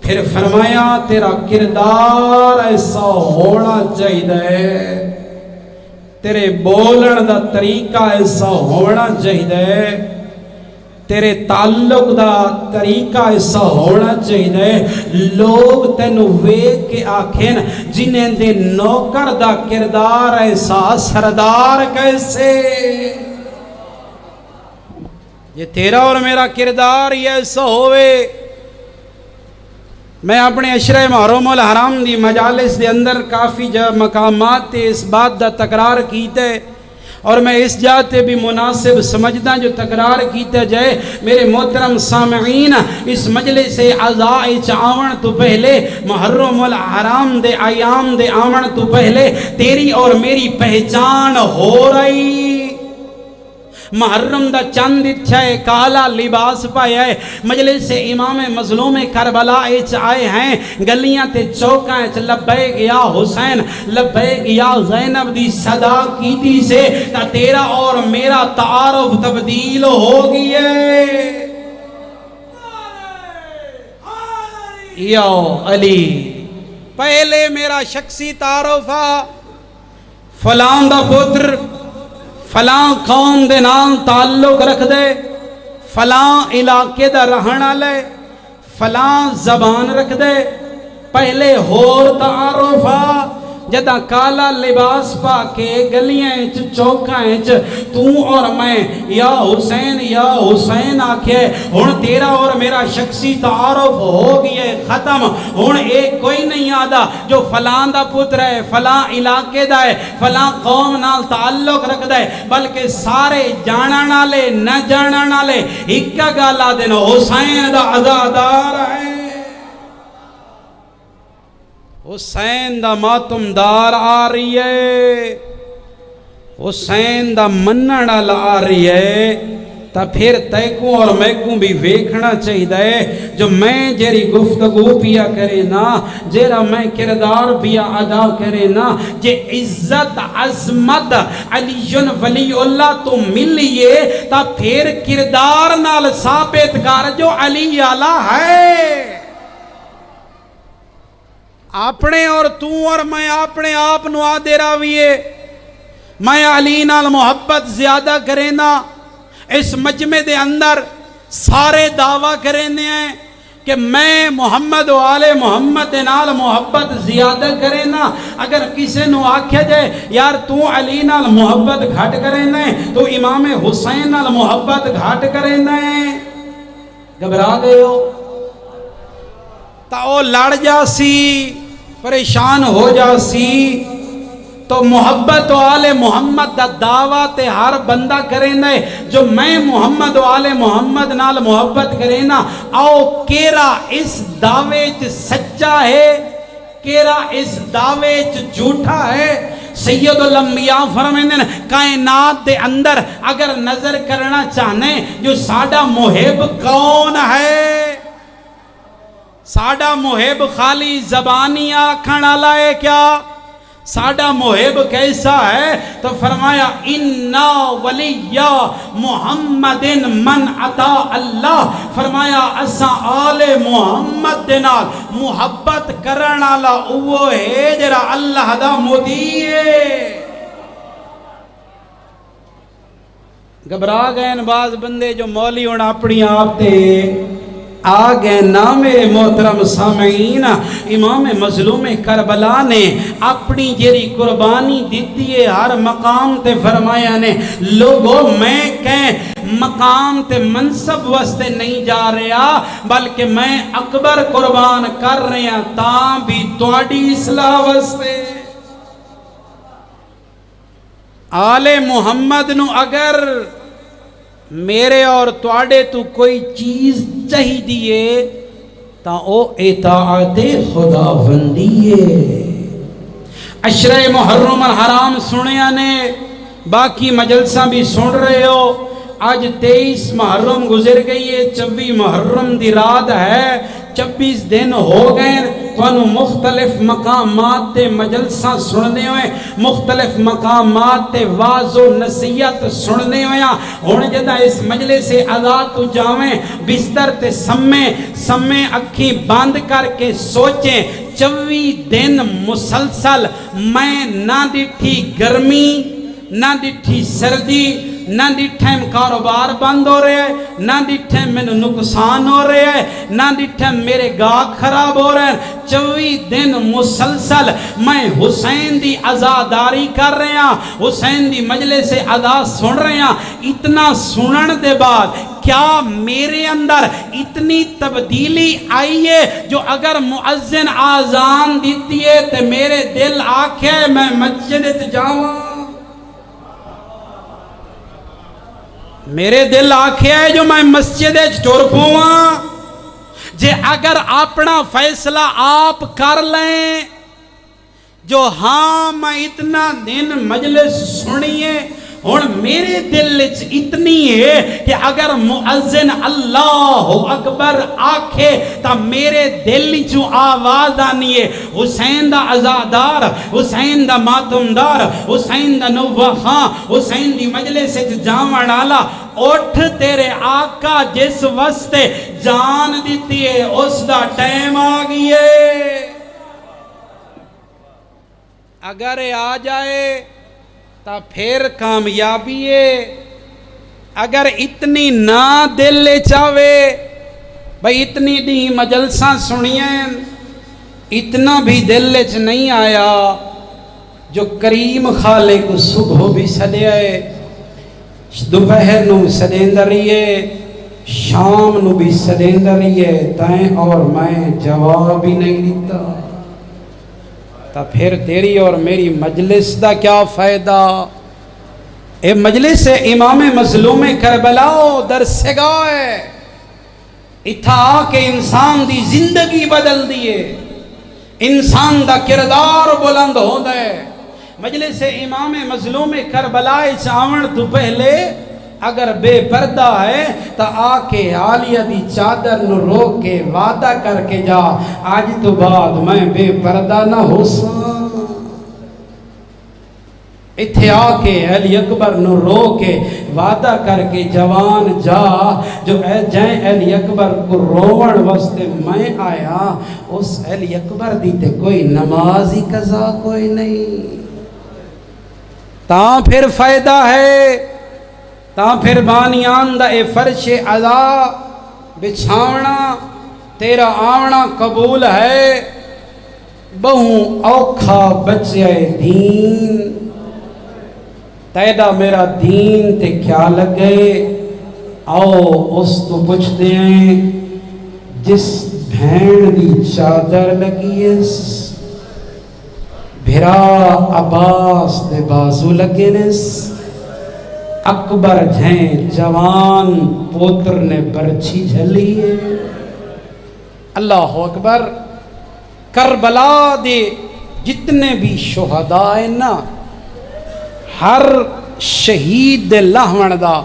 پھر فرمایا تیرا کردار ایسا ہونا چاہیے تیرے بولن دا طریقہ ایسا ہونا چاہیے تیرے تعلق دا طریقہ ایسا ہونا چاہیے لوگ تینو ویکھ کے آکھیں جنہیں دے نوکر دا کردار ایسا سردار کیسے یہ تیرا اور میرا کردار یہ ایسا ہوئے میں اپنے عشرہ محرم الحرام دی مجالس دے اندر کافی مقامات تے اس بات دا تکرار کیتے اور میں اس جاتے بھی مناسب سمجھدا جو تکرار کیتا جائے میرے محترم سامعین اس مجلس عزاء چاون تو پہلے محرم الحرام دے ایام دے آمن تو پہلے تیری اور میری پہچان ہو رہی محرم دا چند اچھائے کالا لباس پایا ہے مجلس سے امام مظلوم کربلا ایچ آئے ہیں گلیاں تے چوکائیں چ لبیک یا حسین لبیک یا زینب دی صدا کیتی سے تا تیرا اور میرا تعارف تبدیل ہو گئے یا علی پہلے میرا شخصی تعارف فلان دا پتر فلاں قوم دے نام تعلق رکھ دے فلاں علاقے دا رہنا لے فلاں زبان رکھ دے پہلے ہور تعارفا جدا کالا لباس پا کے گلیاں چوکاں تو اور میں یا حسین آکھے ہن تیرا اور میرا شخصی تعارف ہو گیا ختم ہن ایک کوئی نہیں آدھا جو فلاں دا پتر ہے فلاں علاقے دا ہے فلاں قوم نال تعلق رکھ دے بلکہ سارے جانا نالے نہ جانا نالے ہکا گالا دن حسین دا عزادار ہے حسین دا ماتم دار آ رہی ہے حسین دا منن والا آ رہی ہے تا پھر تے کو اور میں کو بھی ویکھنا چاہیے جو میں جیری گفتگو پیا کرے نا جیرا میں کردار پیا ادا کرے نا جے عزت عظمت علی ولی اللہ تو ملیے تا پھر کردار نال ثابت کر جو علی آلہ ہے اپنے اور تو اور میں اپنے آپ نو آدھے راویے میں علی نال محبت زیادہ کریں نا اس مجمع دے اندر سارے دعویٰ کریں ہیں کہ میں محمد و آل محمد نال محبت زیادہ کریں نا اگر کسی نو آکھے جائے یار تو علی نال محبت گھٹ کریں نا تو امام حسین نال محبت گھٹ کریں نا گھبرا گئے ہو تا او لڑ جاسی پریشان ہو جاسی تو محبت و آل محمد دا دعویٰ تے ہر بندہ کریں دے جو میں محمد و آل محمد نال محبت کریں نا آؤ کیرا اس دعوے چ سچا ہے کیرا اس دعوے چ جھوٹا ہے سید الانبیاء فرمائیں کائنات دے اندر اگر نظر کرنا چاہنے جو ساڈا محب کون ہے ساڈا محب خالی زبانی آکھن والا ہے کیا ساڈا محب کیسا ہے تو فرمایا انا ولی محمد من عطا اللہ فرمایا اساں آل محمد نال محبت کرن والا اوہ ہے جڑا اللہ دا مودی ہے گھبرا گئے بعض بندے جو مولی ہونا اپنی آپ تے آگے نا میرے محترم سامعین امام مظلوم کربلا نے اپنی جیری قربانی دیتی ہے ہر مقام تے فرمایا نے لوگوں میں کہیں مقام تے منصب واسطے نہیں جا رہا بلکہ میں اکبر قربان کر رہا تاں بھی تواڈی اصلاح واسطے آل محمد نو اگر میرے اور تواڈے تو کوئی چیز چاہی دیئے تا او اطاعت خداوندی ہے عشرہ محرم الحرام سنیا نے باقی مجلساں بھی سن رہے ہو آج 23 محرم گزر گئی ہے 24 محرم دی رات ہے 26 دن ہو گئے تو مختلف مقامات تے مجلساں سننے ہوئے مختلف مقامات تے واعظ و نصیحت سننے ہوئے ہن جدا اس مجلس سے آزاد تو جاویں بستر تے سمیں اکھی بند کر کے سوچیں 24 دن مسلسل میں نہ ڈٹھی گرمی نہ ڈٹھی سردی نہ ڈٹھیں کاروبار بند ہو رہے ہیں نہ ڈٹھیں میں نقصان ہو رہے ہیں نہ ڈٹھیں میرے گاہ خراب ہو رہے ہیں 24 دن مسلسل میں حسین دی عزاداری کر رہے ہیں، حسین دی مجلس عزا سن رہے ہیں، اتنا سنن دے بعد کیا میرے اندر اتنی تبدیلی آئی ہے جو اگر مؤذن آذان دیتی ہے تو میرے دل آکھے میں مسجد جاواں، میرے دل آکھے ہے جو میں مسجد ٹر پواں؟ جے اگر اپنا فیصلہ آپ کر لیں جو ہاں میں اتنا دن مجلس سنیے، اور میرے دل اتنی ہے کہ اگر مؤذن اللہ اکبر آکھے تا میرے دل جو آواز آنی ہے حسین دا عزادار، حسین دا ماتمدار، حسین دا نوخاں، حسین دی مجلس جاون والا، اٹھ تیرے آقا جس واسطے جان دیتی ہے اس دا ٹائم آ گئی ہے۔ اگر آ جائے تا پھر کامیابی ہے، اگر اتنی نہ دل چاہے بھئی اتنی دی مجلساں سنیاں، اتنا بھی دل چ نہیں آیا جو کریم خالق کو صبح بھی سدیا ہے، دوپہر نو سدیندا رہیے، شام نو بھی سدیندا رہیے، تائیں اور میں جواب ہی نہیں دیتا، تا پھر تیری اور میری مجلس دا کیا فائدہ؟ اے مجلس امام مظلوم کربلا درسگاہ ہے، اتھا آکے انسان دی زندگی بدل دیے، انسان دا کردار بلند ہو دے۔ مجلس امام مظلوم کربلا چاون تو پہلے اگر بے پردہ ہے تا آکے عالیہ دی چادر نو روک کے وعدہ کر کے جا، آج تو بعد میں بے پردہ نہ ہو ساں۔ اتھے آکے علی اکبر نو رو کے وعدہ کر کے جوان جا، جو جائیں علی اکبر کو روڑ واسطے میں آیا، اس علی اکبر دیتے کوئی نمازی قضا کوئی نہیں، تاں پھر فائدہ ہے، تاں پھر بانیان دا اے فرش عزا بچھاونا تیرا آونا قبول ہے۔ بہوں اوکھا بچے دین، تیدا میرا دین تے کیا لگے، آؤ اس تو پوچھتے ہیں جس بھین دی چادر لگی اس، بھرا عباس دے بازو لگے نس، اکبر جھیں جوان پوتر نے برچھی جھلی ہے۔ اللہ اکبر۔ کربلا دے جتنے بھی شہداء ہیں نا، ہر شہید دے لہون دا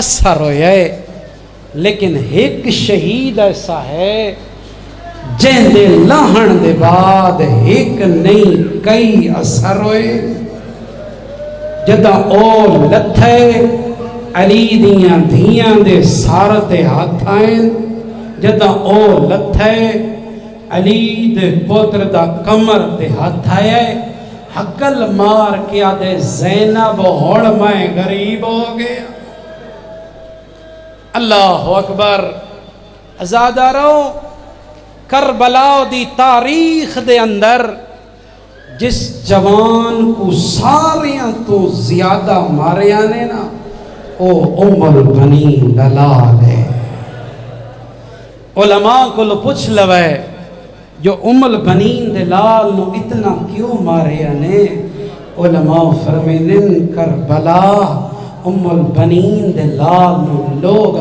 اثر ہویا ہے، لیکن ایک شہید ایسا ہے جن دے لہن دے بعد ایک نہیں کئی اثر ہوئے۔ جدہ او لتھے علی دیاں دھیاں دے سارتے ہاتھ آئیں، جدہ او لتھے علی دے پوتر دا کمر دے ہاتھ آئے، حقل مار کیا دے زینب ہوڑ میں غریب ہو گیا۔ اللہ اکبر۔ عزادارو، کربلا دی تاریخ دے اندر جس جوان کو ساریاں تو زیادہ مارے آنے نا، او ام البنین دلال ہے۔ علماء کو لو پوچھ لوے جو ام البنین دلال نو اتنا کیوں مارے آنے؟ علماء فرمینن کربلا ام البنین دلال نو لوگ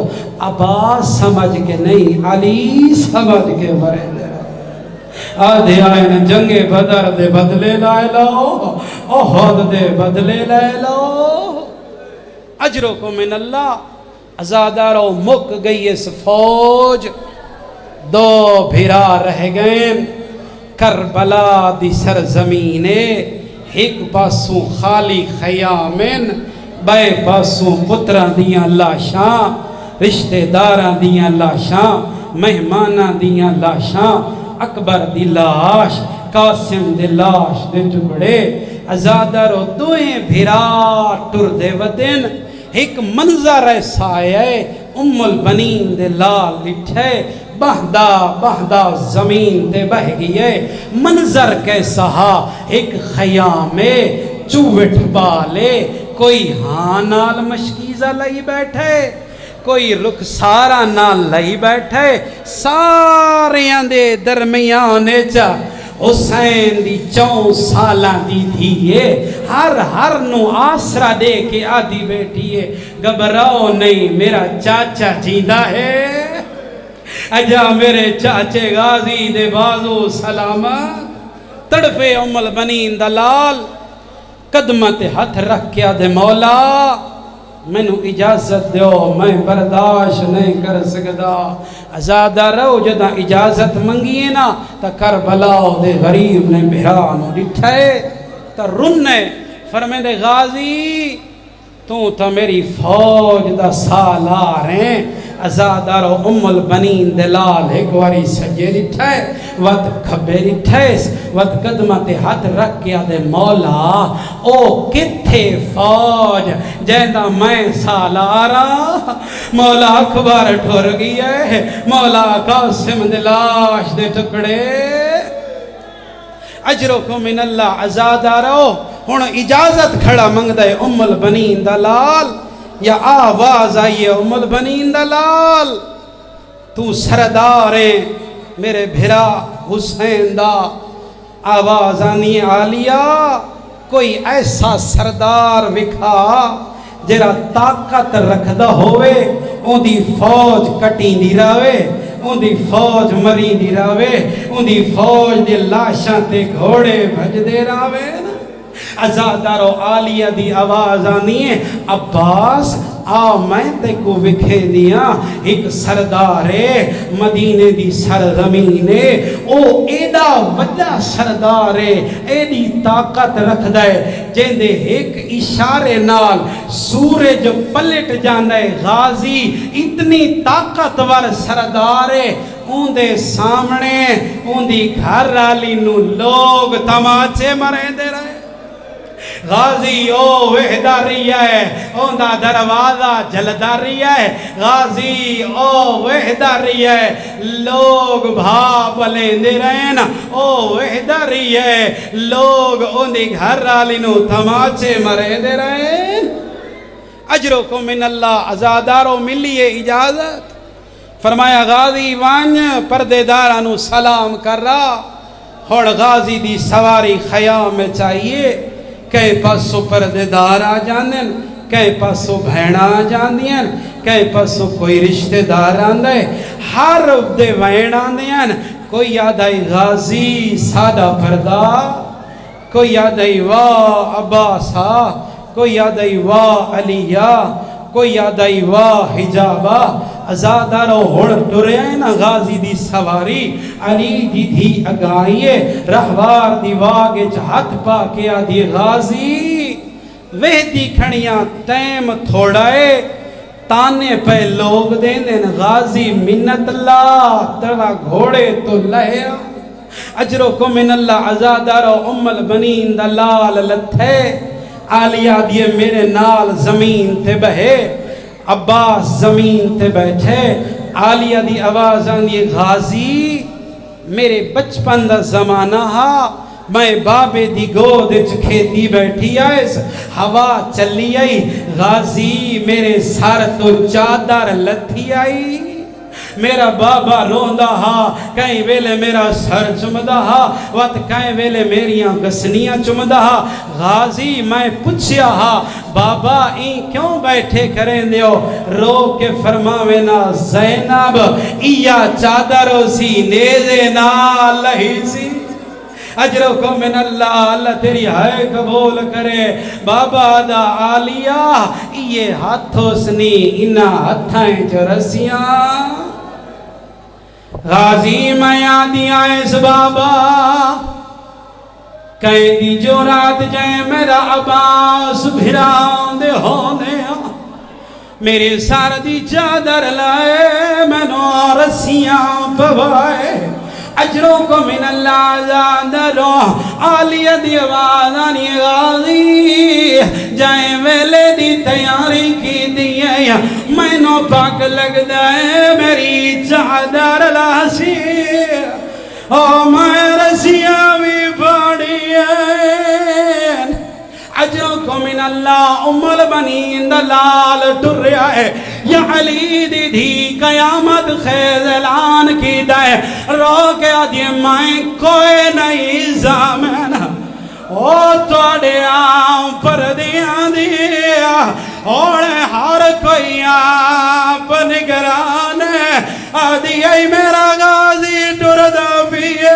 عباس سمجھ کے نہیں علی سمجھ کے مرے دے، آدھے آئین جنگ بدر دے بدلے لائے لو، احد دے بدلے لائے لو، اجرکم من اللہ۔ عزادارو مک گئی اس فوج، دو بھیرا رہ گئے، کربلا دی سرزمینے، ایک پاسوں خالی خیامن، بے پاسوں پتران دیاں لاشاں، رشتہ داراں دیاں لاشاں، مہماناں دیاں لاشاں، اکبر دی لاش، قاسم دی لاش دے ٹکڑے۔ عزادارو دوئیں بھیرا ٹر دے ودن، ایک منظر ایسا ہے ام البنین دے لال لٹھے، بہدا بہدا زمین تے بہ گئے منظر کیسا ایک خیام چوٹ بالے کوئی ہاں نال مشکیزہ لئی بیٹھے کوئی رخسارا نال لئی بیٹھے ساریاں دے درمیانے چا حسین دی 4 سالاں دی دھیے ہر نو آسرا دے کے آدھی بیٹھی ہے گھبراؤ نہیں میرا چاچا جیندہ ہے اجا میرے چاچے غازی دے بازو سلامت تڑپے ام البنین دلال قدمت ہاتھ رکھ کے آدھے مولا مینو اجازت دیو میں برداشت نہیں کر سکتا آزادہ رہو جدہ اجازت منگیے نا تا کربلا دے غریب نے بہرانو ڈٹھائے تا رننے فرمے دے غازی تو تا میری فوج دا سالار ہیں آزادہ رو ام البنین دلال ایک واری سجے ڈٹھائے وقت کھبے ڈٹھائے وقت قدمت ہاتھ رکھ کے آدھے مولا او کتھے فوج جیندہ میں سالارا مولا اخبار ٹھور گیا ہے مولا قاسم دلاش دے ٹکڑے اجرکم من اللہ آزادہ رو ہن اجازت کھڑا منگ دے ام البنین دلال یا آواز آئیے ام البنین دلال تو سرداریں میرے بھرا حسین دا آواز آنی عالیہ کوئی ایسا سردار وکھا جرا طاقت رکھدا ہوئے ان دی فوج کٹی دی راوے ان دی فوج مری دی راوے ان دی فوج دی لاشاں تے گھوڑے بھج دے راوے ازادارو عالیہ دی آواز آنی ہے عباس آ میں تے کو وکھے دیا ایک سردارے مدینے دی سرزمینے او ایڈا وجہ سردارے ایڈی طاقت رکھ دے جیندے ایک اشارے نال سورج پلٹ جاندے غازی اتنی طاقتور سردارے ان دے سامنے ان دی گھر رالی نو لوگ تماچے مریں دے رہے غازی او وحداری ہے اون دا دروازہ جلداری ہے غازی او وحداری ہے لوگ بھاپ لیندے رہن او وحداری ہے لوگ اون دی گھر رالی نو تماچے مرے دے رہن اجرکم من اللہ ازادارو ملیے اجازت فرمایا غازی وان پردے دارانو سلام کر رہا اور غازی دی سواری خیام میں چاہیے کئی پاسو پردے دار آ جاندیں کئی پاسو بھیڑا آ جاندیں کئی پاسو کوئی رشتہ دار آندے ہر دے وین آندیں کوئی یادائی غازی سادہ پردہ کوئی یادائی واہ عباسہ کوئی یادائی واہ علیہ کوئی یادائی واہ حجابہ ازادارو ہوڑ ٹرے نا غازی دی سواری علی دی دھی اگائیے رہوار دی واگے ہاتھ پا کے آدھی غازی وہ دی کھڑیاں تیم تھوڑائے تانے پہ لوگ دیں غازی منت اللہ تڑا گھوڑے تو لہیا اجرکم من اللہ ازادارو ام البنین دلال لتھے عالیہ دیے میرے نال زمین تے بہے عباس زمین تے بیٹھے عالیہ دی آواز آنی غازی میرے بچپن دا زمانہ ہا میں بابے دی گود کھیتی بیٹھی آئیس ہوا چلی آئی غازی میرے سر تو چادر لتھی آئی میرا بابا روندہ ہا کہیں ویلے میرا سر چمدہ ہا وقت کہیں ویلے میریاں گسنیاں چمدہ ہا غازی میں پوچھیا ہا بابا این کیوں بیٹھے کریں دیو رو کے فرماوینا زینب ایا چادرو سی نیزے نا لہی سی اجرکم من اللہ اللہ تیری ہائے قبول کرے بابا دا عالیہ یہ ہاتھوں سنی انہا ہتھائیں چرسیاں غازی میں آدھی آئیس بابا کہیں دی جو رات جائے میرا عباس بھران دے ہونے میرے سار دی چادر لائے میں نو رسیاں پوائے اجرکم من اللہ زاد رو عالیہ دی آوازانی غازی جائیں ویلے دی تیاری کی دیئے میں نو پاک لگ دائے میری چادر لاسی او میں رسیاں بھی پڑی ہے اجرکم من اللہ ام البنین دلال ٹر رہا ہے یا علی دی دی قیامت خیز اعلان کی دائے رو کے آدھے میں کوئی نہیں زامن او توڑے آم پر دیاں دیا اور ہر کوئی آپ نگران ہے آدھی ای میرا غازی ٹر دا پیے